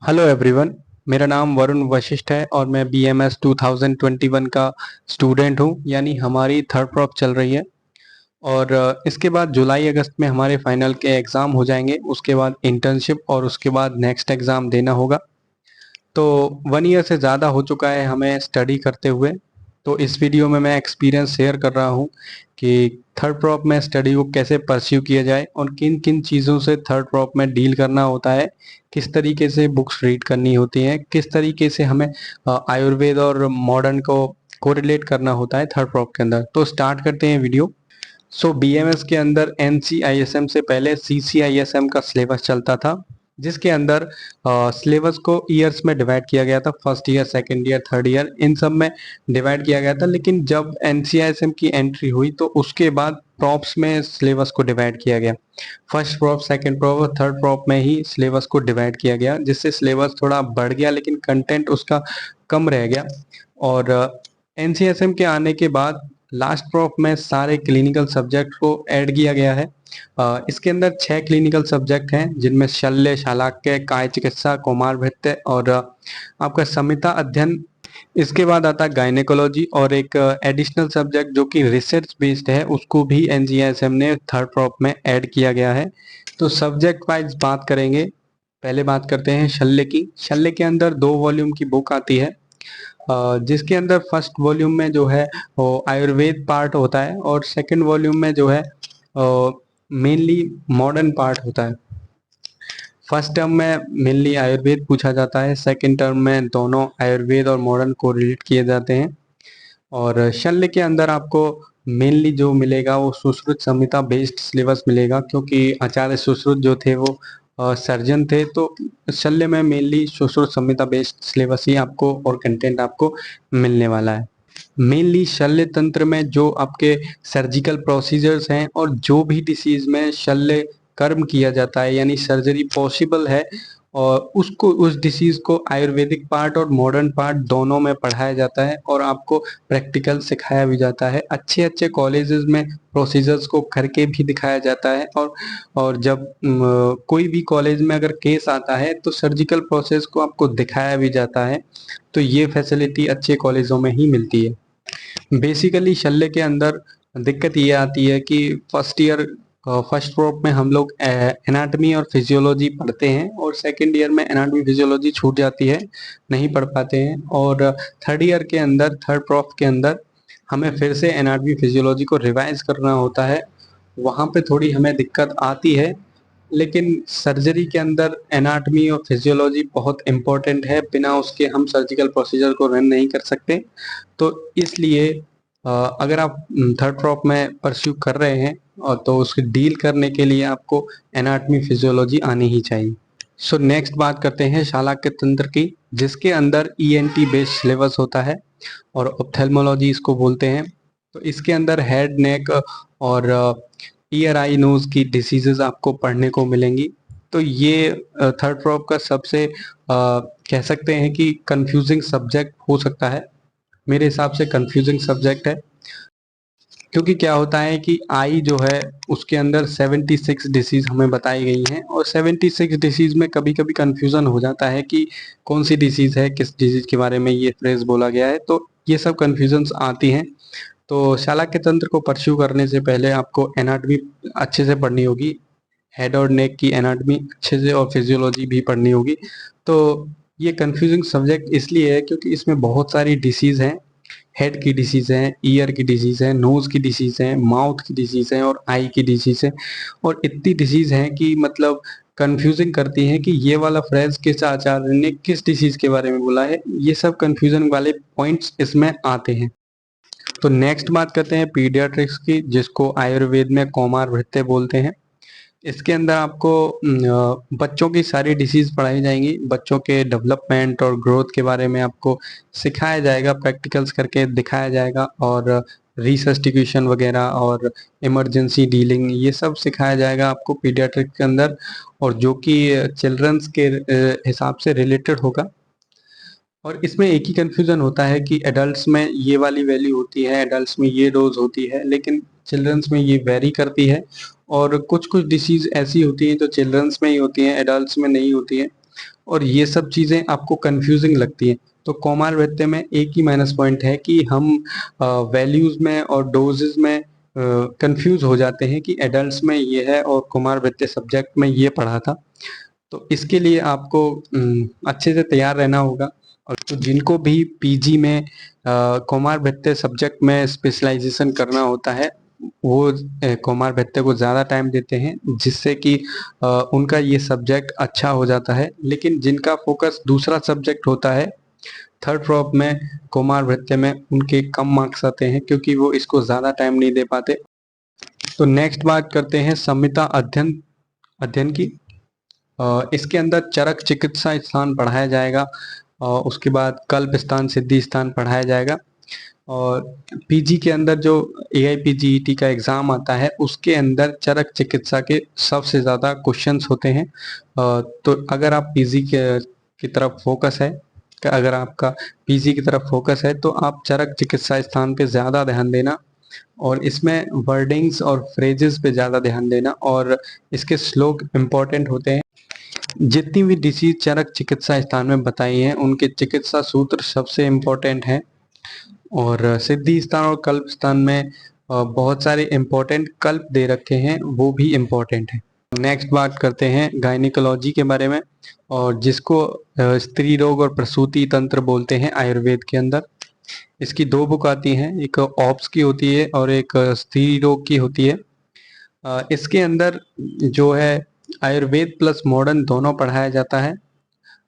Hello everyone. मेरा नाम वरुण वशिष्ठ है और मैं BMS 2021 का स्टूडेंट हूँ। यानी हमारी थर्ड प्रॉप चल रही है और इसके बाद जुलाई अगस्त में हमारे फाइनल के एग्ज़ाम हो जाएंगे। उसके बाद इंटर्नशिप और उसके बाद नेक्स्ट एग्ज़ाम देना होगा। तो 1 ईयर से ज़्यादा हो चुका है हमें स्टडी करते हुए। तो इस वीडियो में मैं एक्सपीरियंस शेयर कर रहा हूँ कि थर्ड प्रॉप में स्टडी को कैसे परस्यू किया जाए और किन किन चीज़ों से थर्ड प्रॉप में डील करना होता है, किस तरीके से बुक्स रीड करनी होती हैं, किस तरीके से हमें आयुर्वेद और मॉडर्न को कोरिलेट करना होता है थर्ड प्रॉप के अंदर। तो स्टार्ट करते हैं वीडियो। BMS के अंदर NCISM से पहले CCISM का सिलेबस चलता था, जिसके अंदर सिलेबस को ईयर्स में डिवाइड किया गया था। First year, second year, third year, इन सब में डिवाइड किया गया था। लेकिन जब NCISM की एंट्री हुई तो उसके बाद प्रॉप्स में सिलेबस को डिवाइड किया गया। फर्स्ट प्रॉप, सेकंड प्रॉप और थर्ड प्रॉप में ही सिलेबस को डिवाइड किया गया, जिससे सिलेबस थोड़ा बढ़ गया लेकिन कंटेंट उसका कम रह गया। और NCISM के आने के बाद लास्ट प्रॉप में सारे क्लिनिकल सब्जेक्ट को ऐड किया गया है। इसके अंदर 6 क्लिनिकल सब्जेक्ट हैं, जिनमें शल्य, शालाक्य, काय चिकित्सा, कौमार भृत्य और आपका संहिता अध्ययन। इसके बाद आता है गायनेकोलॉजी और एक एडिशनल सब्जेक्ट जो कि रिसर्च बेस्ड है, उसको भी NCISM ने थर्ड प्रॉप में ऐड किया गया है। तो सब्जेक्ट वाइज बात करेंगे। पहले बात करते हैं शल्य की। शल्य के अंदर 2 वॉल्यूम की बुक आती है, जिसके अंदर फर्स्ट वॉल्यूम में जो है वो आयुर्वेद पार्ट होता है और सेकंड वॉल्यूम में जो है मेनली मॉडर्न पार्ट होता है। फर्स्ट टर्म में मेनली आयुर्वेद पूछा जाता है, सेकंड टर्म में दोनों आयुर्वेद और मॉडर्न को रिलेट किए जाते हैं। और शल्य के अंदर आपको मेनली जो मिलेगा वो सुश्रुत संहिता बेस्ड सिलेबस मिलेगा, क्योंकि आचार्य सुश्रुत जो थे वो सर्जन थे। तो शल्य में मेनली सुश्रुत संहिता बेस्ड सिलेबस ही आपको और कंटेंट आपको मिलने वाला है। मेनली शल्य तंत्र में जो आपके सर्जिकल प्रोसीजर्स हैं और जो भी डिसीज में शल्य कर्म किया जाता है यानी सर्जरी पॉसिबल है, और उसको उस डिसीज को आयुर्वेदिक पार्ट और मॉडर्न पार्ट दोनों में पढ़ाया जाता है और आपको प्रैक्टिकल सिखाया भी जाता है। अच्छे अच्छे कॉलेजेस में प्रोसीजर्स को करके भी दिखाया जाता है। और जब कोई भी कॉलेज में अगर केस आता है तो सर्जिकल प्रोसेस को आपको दिखाया भी जाता है। तो ये फैसिलिटी अच्छे कॉलेजों में ही मिलती है। बेसिकली शल्य के अंदर दिक्कत ये आती है कि फर्स्ट ईयर, फर्स्ट प्रोप में हम लोग एनाटमी और फिजियोलॉजी पढ़ते हैं और सेकंड ईयर में एनाटमी फिजियोलॉजी छूट जाती है, नहीं पढ़ पाते हैं। और थर्ड ईयर के अंदर, थर्ड प्रोप के अंदर हमें फिर से एनाटमी फिजियोलॉजी को रिवाइज करना होता है। वहाँ पे थोड़ी हमें दिक्कत आती है, लेकिन सर्जरी के अंदर एनाटमी और फिजियोलॉजी बहुत इम्पोर्टेंट है, बिना उसके हम सर्जिकल प्रोसीजर को रन नहीं कर सकते। तो इसलिए अगर आप थर्ड प्रॉप में परस्यू कर रहे हैं और तो उसके डील करने के लिए आपको एनाटमी फिजियोलॉजी आनी ही चाहिए। सो नेक्स्ट बात करते हैं शालाक्य तंत्र की, जिसके अंदर ENT बेस्ड सिलेबस होता है और ऑप्थेल्मोलॉजी इसको बोलते हैं। तो इसके अंदर हेड, नेक और ईयर, आई, नोज की डिसीजेज आपको पढ़ने को मिलेंगी। तो ये थर्ड प्रॉप का सबसे कह सकते हैं कि कंफ्यूजिंग सब्जेक्ट हो सकता है। मेरे हिसाब से कंफ्यूजिंग सब्जेक्ट है, क्योंकि क्या होता है कि आई जो है उसके अंदर 76 डिसीज हमें बताई गई हैं और 76 डिसीज में कभी कभी कंफ्यूजन हो जाता है कि कौन सी डिसीज है, किस डिजीज के बारे में ये फ्रेज बोला गया है। तो ये सब कंफ्यूजन्स आती हैं। तो शालाक्य तंत्र को परस्यू करने से पहले आपको एनाटॉमी अच्छे से पढ़नी होगी, हेड और नेक की एनाटॉमी अच्छे से, और फिजियोलॉजी भी पढ़नी होगी। तो ये कंफ्यूजिंग सब्जेक्ट इसलिए है क्योंकि इसमें बहुत सारी डिसीज हैं। हेड की डिसीज है, ईयर की डिसीज है, नोज की डिसीज है, माउथ की डिसीज है और आई की डिसीज है। और इतनी डिसीज है कि मतलब कंफ्यूजिंग करती है कि ये वाला फ्रेज किस आचार्य ने किस डिसीज के बारे में बोला है। ये सब कंफ्यूजन वाले पॉइंट्स इसमें आते हैं। तो नेक्स्ट बात करते हैं पीडियाट्रिक्स की, जिसको आयुर्वेद में कौमार भृत्य बोलते हैं। इसके अंदर आपको बच्चों की सारी डिसीज पढ़ाई जाएंगी। बच्चों के डेवलपमेंट और ग्रोथ के बारे में आपको सिखाया जाएगा, प्रैक्टिकल्स करके दिखाया जाएगा, और रिसस्टिट्यूशन वगैरह और इमरजेंसी डीलिंग ये सब सिखाया जाएगा आपको पीडियाट्रिक के अंदर, और जो कि चिल्ड्रंस के हिसाब से रिलेटेड होगा। और इसमें एक ही कंफ्यूजन होता है कि एडल्ट्स में ये वाली वैल्यू होती है, एडल्ट्स में ये डोज होती है, लेकिन चिल्ड्रंस में ये वेरी करती है। और कुछ कुछ डिसीज ऐसी होती हैं जो चिल्ड्रंस में ही होती हैं, एडल्ट्स में नहीं होती हैं। और ये सब चीज़ें आपको कंफ्यूजिंग लगती हैं। तो कोमारभत्ते में एक ही माइनस पॉइंट है कि हम वैल्यूज में और डोजेज में कंफ्यूज हो जाते हैं कि एडल्ट्स में ये है और कुमारभत्ते सब्जेक्ट में ये पढ़ा था। तो इसके लिए आपको अच्छे से तैयार रहना होगा। और तो जिनको भी पीजी में कुमारभत्ते सब्जेक्ट में स्पेशलाइजेशन करना होता है वो कुमारभत्ते को ज़्यादा टाइम देते हैं, जिससे कि उनका ये सब्जेक्ट अच्छा हो जाता है। लेकिन जिनका फोकस दूसरा सब्जेक्ट होता है थर्ड क्रॉप में, कुमारभत्ते में, उनके कम मार्क्स आते हैं क्योंकि वो इसको ज़्यादा टाइम नहीं दे पाते। तो नेक्स्ट बात करते हैं संहिता अध्ययन अध्ययन की। इसके अंदर चरक चिकित्सा स्थान पढ़ाया जाएगा और उसके बाद कल्प स्थान, सिद्धि स्थान पढ़ाया जाएगा। और पीजी के अंदर जो AIPGET का एग्ज़ाम आता है उसके अंदर चरक चिकित्सा के सबसे ज़्यादा क्वेश्चंस होते हैं। तो अगर आप पीजी की तरफ फोकस है, अगर आपका पीजी की तरफ फोकस है तो आप चरक चिकित्सा स्थान पे ज़्यादा ध्यान देना और इसमें वर्डिंग्स और फ्रेजेस पे ज़्यादा ध्यान देना और इसके श्लोक इम्पोर्टेंट होते हैं। जितनी भी डिसीज चरक चिकित्सा स्थान में बताई हैं उनके चिकित्सा सूत्र सबसे इम्पोर्टेंट हैं। और सिद्धि स्थान और कल्प स्थान में बहुत सारे इम्पोर्टेंट कल्प दे रखे हैं, वो भी इम्पोर्टेंट है। नेक्स्ट बात करते हैं गायनिकोलॉजी के बारे में, और जिसको स्त्री रोग और प्रसूति तंत्र बोलते हैं आयुर्वेद के अंदर। इसकी दो बुक आती हैं, एक ऑप्स की होती है और एक स्त्री रोग की होती है। इसके अंदर जो है आयुर्वेद प्लस मॉडर्न दोनों पढ़ाया जाता है।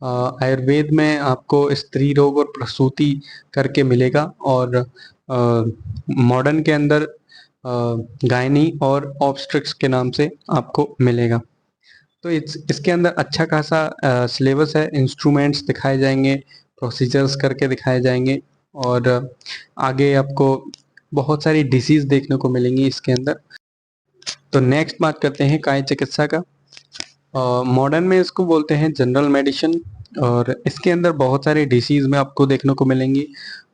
आयुर्वेद में आपको स्त्री रोग और प्रसूति करके मिलेगा और मॉडर्न के अंदर गायनी और ऑब्स्ट्रिक्स के नाम से आपको मिलेगा। तो इसके अंदर अच्छा खासा सिलेबस है, इंस्ट्रूमेंट्स दिखाए जाएंगे, प्रोसीजर्स करके दिखाए जाएंगे और आगे आपको बहुत सारी डिसीज देखने को मिलेंगी इसके अंदर। तो नेक्स्ट बात करते हैं काय चिकित्सा का। मॉडर्न में इसको बोलते हैं जनरल मेडिसिन और इसके अंदर बहुत सारे डिसीज में आपको देखने को मिलेंगी।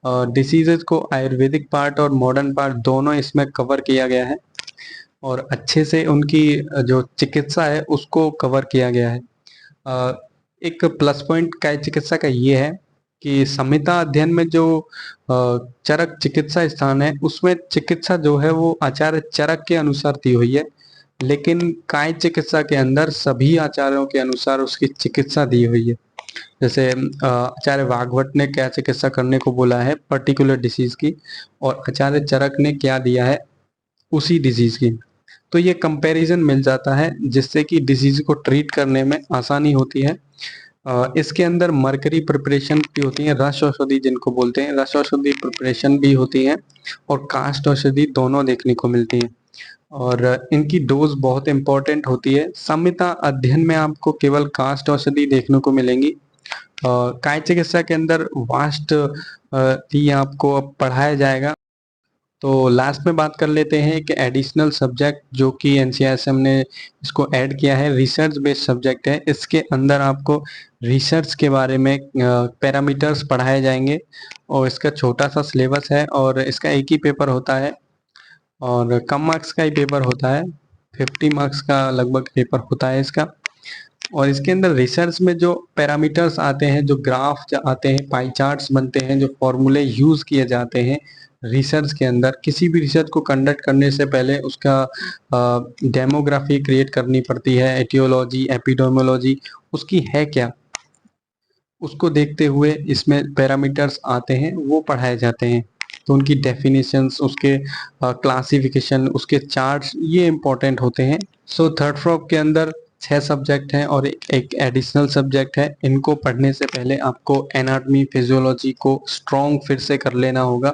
डिसीजेज को आयुर्वेदिक पार्ट और मॉडर्न पार्ट दोनों इसमें कवर किया गया है और अच्छे से उनकी जो चिकित्सा है उसको कवर किया गया है। एक प्लस पॉइंट काय चिकित्सा का ये है कि संहिता अध्ययन में जो चरक चिकित्सा स्थान है उसमें चिकित्सा जो है वो आचार्य चरक के अनुसार दी हुई है, लेकिन काय चिकित्सा के अंदर सभी आचार्यों के अनुसार उसकी चिकित्सा दी हुई है। जैसे आचार्य वाग्भट ने क्या चिकित्सा करने को बोला है पर्टिकुलर डिसीज की और आचार्य चरक ने क्या दिया है उसी डिजीज की। तो ये कंपैरिजन मिल जाता है जिससे कि डिजीज को ट्रीट करने में आसानी होती है। इसके अंदर मरकरी प्रिपरेशन भी होती है, रस औषधि जिनको बोलते हैं, रस औषधि प्रिपरेशन भी होती है और कास्ट औषधि दोनों देखने को मिलती है और इनकी डोज बहुत इंपॉर्टेंट होती है। संहिता अध्ययन में आपको केवल कास्ट औषधि देखने को मिलेंगी। काय चिकित्सा के अंदर वास्ट ही आपको पढ़ाया जाएगा। तो लास्ट में बात कर लेते हैं कि एडिशनल सब्जेक्ट जो कि NCRSM ने इसको ऐड किया है, रिसर्च बेस्ड सब्जेक्ट है। इसके अंदर आपको रिसर्च के बारे में पैरामीटर्स पढ़ाए जाएंगे और इसका छोटा सा सिलेबस है और इसका एक ही पेपर होता है और कम मार्क्स का ही पेपर होता है, 50 मार्क्स का लगभग पेपर होता है इसका। और इसके अंदर रिसर्च में जो पैरामीटर्स आते हैं, जो ग्राफ आते हैं, पाई चार्ट्स बनते हैं, जो फॉर्मूले यूज किए जाते हैं रिसर्च के अंदर, किसी भी रिसर्च को कंडक्ट करने से पहले उसका डेमोग्राफी क्रिएट करनी पड़ती है, एटियोलॉजी, एपिडेमियोलॉजी उसकी है क्या, उसको देखते हुए इसमें पैरामीटर्स आते हैं वो पढ़ाए जाते हैं। तो उनकी डेफिनेशंस, उसके क्लासिफिकेशन, उसके चार्ट्स ये इम्पोर्टेंट होते हैं। सो थर्ड फ्रॉप के अंदर 6 सब्जेक्ट हैं और एक एडिशनल सब्जेक्ट है। इनको पढ़ने से पहले आपको एनाटॉमी फिजियोलॉजी को स्ट्रॉन्ग फिर से कर लेना होगा,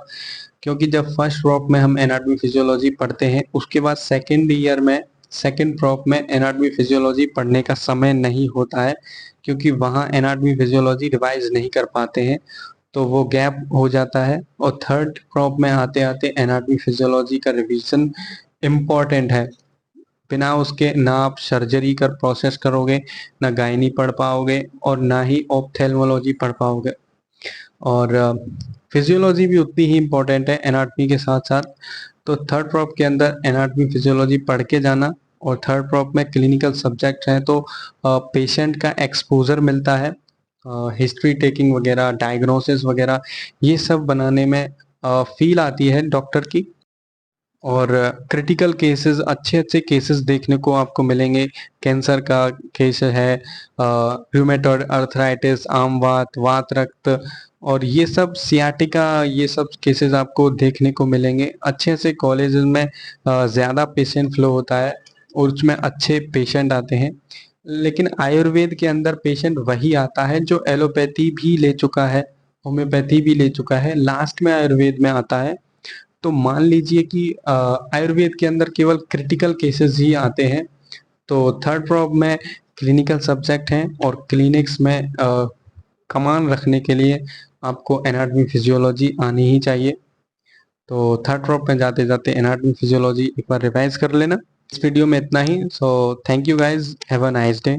क्योंकि जब फर्स्ट प्रॉप में हम एनाटॉमी फिजियोलॉजी पढ़ते हैं उसके बाद सेकेंड ईयर में सेकेंड प्रॉप में एनाटॉमी फिजियोलॉजी पढ़ने का समय नहीं होता है, क्योंकि वहाँ एनाटॉमी फिजियोलॉजी रिवाइज नहीं कर पाते हैं तो वो गैप हो जाता है। और थर्ड प्रॉप में आते आते एनाटॉमी फिजियोलॉजी का रिवीजन इम्पॉर्टेंट है। बिना उसके ना आप सर्जरी कर प्रोसेस करोगे, ना गायनी पढ़ पाओगे और ना ही ऑप्थेल्मोलॉजी पढ़ पाओगे। और फिजियोलॉजी भी उतनी ही इम्पोर्टेंट है एनाटॉमी के साथ साथ। तो थर्ड प्रॉप के अंदर एनाटॉमी फिजियोलॉजी पढ़ के जाना और थर्ड प्रॉप में क्लिनिकल सब्जेक्ट हैं, तो पेशेंट का एक्सपोजर मिलता है, हिस्ट्री टेकिंग वगैरह, डायग्नोसिस वगैरह, ये सब बनाने में फील आती है डॉक्टर की। और क्रिटिकल केसेस, अच्छे अच्छे केसेस देखने को आपको मिलेंगे। कैंसर का केस है, रूमेटॉइड अर्थराइटिस, आम वात, वात रक्त, और ये सब सियाटिका, ये सब केसेस आपको देखने को मिलेंगे। अच्छे से कॉलेजेस में ज़्यादा पेशेंट फ्लो होता है और उसमें अच्छे पेशेंट आते हैं। लेकिन आयुर्वेद के अंदर पेशेंट वही आता है जो एलोपैथी भी ले चुका है, होम्योपैथी भी ले चुका है, लास्ट में आयुर्वेद में आता है। तो मान लीजिए कि आयुर्वेद के अंदर केवल क्रिटिकल केसेस ही आते हैं। तो थर्ड प्रॉप में क्लिनिकल सब्जेक्ट हैं और क्लिनिक्स में कमान रखने के लिए आपको एनाटॉमी फिजियोलॉजी आनी ही चाहिए। तो थर्ड प्रॉप में जाते जाते एनाटॉमी फिजियोलॉजी एक बार रिवाइज कर लेना। इस वीडियो में इतना ही। So thank you guys, have a nice day.